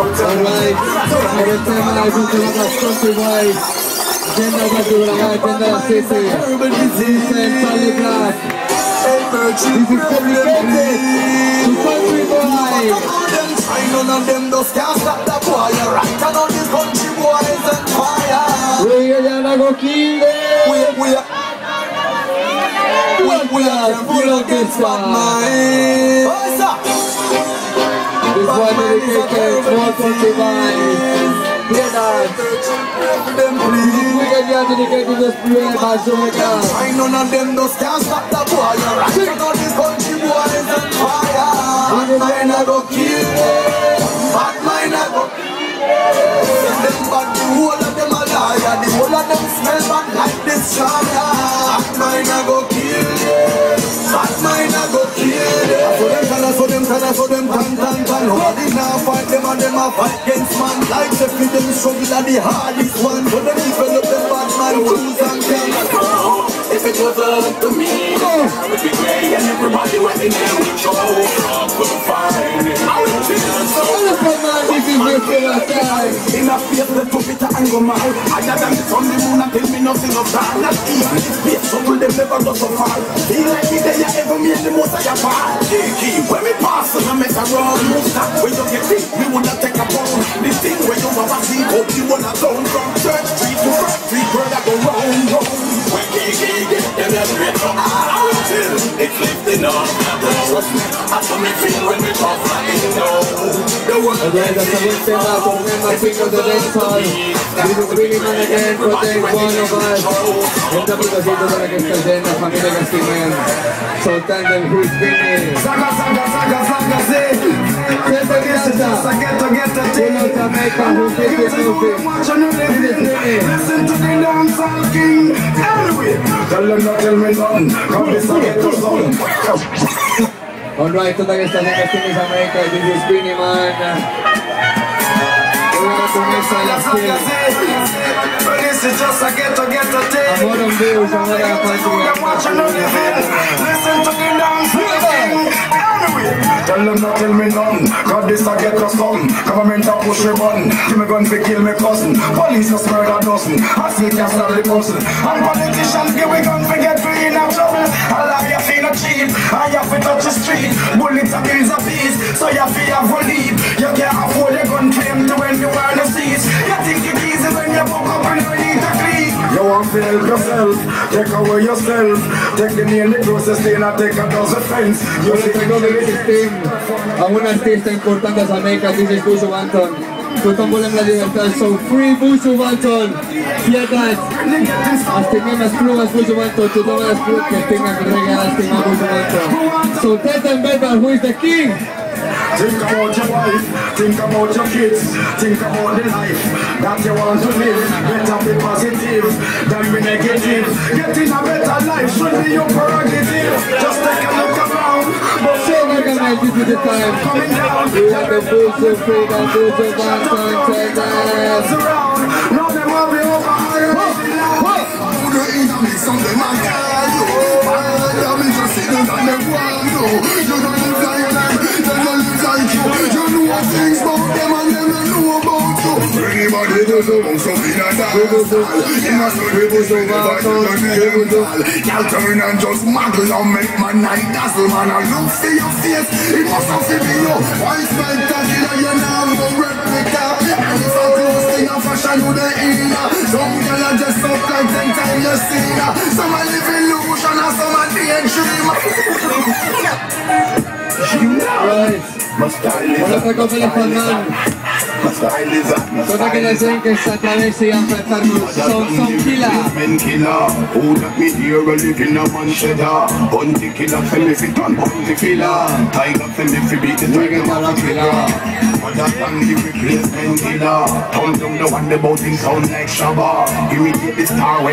Alright, el tema de última bastante guay. Agenda Badura, agenda la City. Dicen Charlie Black. This is complicated. To country boy. None of them just can't stop the boy. Right now this country boy is on fire. We gonna go kill them. We are full of this bad mind. This one dedicated to all country boys. Hear that? We can get dedicated to this play by Jamaica. None of them just can't stop the boy. Right now this country boy is on fire. Bad mind I go kill them. Bad mind I go kill them. Them bad, the whole of them a liar. The whole of them smell bad like this chaya. Bad mind I go kill them. Bad mind I go kill them. For them, tan. Nobody now fight them and them a fight against man. Like the freedom struggle are the hardest one. For them develop them bad man tools and guns. If it was up to me, I would be great and everybody was in there with show up for fine. I would chill so this is my favorite time. In a field the puppet and go mad. Higher than the sun, the moon and tell me nothing of that. Not even this place, so will them never go so far. Feel like the day I ever made the most of your part. Key, when we pass and I make a run. Stop when you get deep, we wanna take a pound. This thing where you have a seat, hope you wanna down from Church Street to Front Street, where I go round. When get them a straight up, I will chill. It's lifting up, trust me. That's how me feel when we talk like it now. The world is lifting up, remember king of the dancehall. This is bringing on again for day one of us. Esta putacita para que esta llena, familia Castimen. Soltando el who's spinning. Saca, sí. Siempre grasa. Uno Jamaica, who's spinning. Listen to the dancehall king. Anyway, tell them not tell me nothing. Come this and get to some. Alright, toda que está en Jamaica, this is Spinning Man. This is just a get to take. Amor on views, amor a listen to the dance. Tell them not tell me none. God this a get us some. Government a push me button. Give me gun to kill me cousin. Police just murder dozen. I see can't stop the person. And politicians give me gun to get free in a trouble. I lie you feel no cheap. I have to touch the street. Bullets are bills of peace. So you feel have to leave. You can't afford a gun claim to when you are the seats. You think it easy when you book up and you need to clean. You want to help yourself. Take away yourself. Take the knee in the closest thing and take a dozen friends. You see the thing. A un artista importante de Jamaica, this is Buju Banton. Tothom volem la llibertat, so free Buju Banton. Pietat. F.M.Esplugues Buju Banton. Tothom l'Esplugues que tinga que regalar estimar Buju Banton. So tell them better who is the king. Think about your wife, think about your kids, think about the life that you want to live. Better be positive than be negative. Getting a better life should be your prerogative. Just take a look around. But say recognize this is the time. Coming down. We have the Buju freedom, Buju Banton, take that. Now them will be over. Who the enemy, some them are call you. I'm interested in them want you. You don't live like them. You know things about them and them don't know about you. Anybody does something like that. You must know the Buju Banton. Y'all turn and just muggle and make my night dazzle, man. I look for your face, it must have to be you. Why spectacular, you now no replica. And if a close thing of fashion, you the inner. Some girl are dressed up like 10 times you seen her. Some are living illusion and some are daydream. Right. Otra cosa de Fanman. Toda aquella gente que se atraviesa a empezarnos son killer. Who that me here a living a man cheddar. Bunty killer, femi and bunty killer. Tiger femi beat the tiger killer. But that man the replacement killer. Come down the one the boat in sound like Shabba. Give me the star when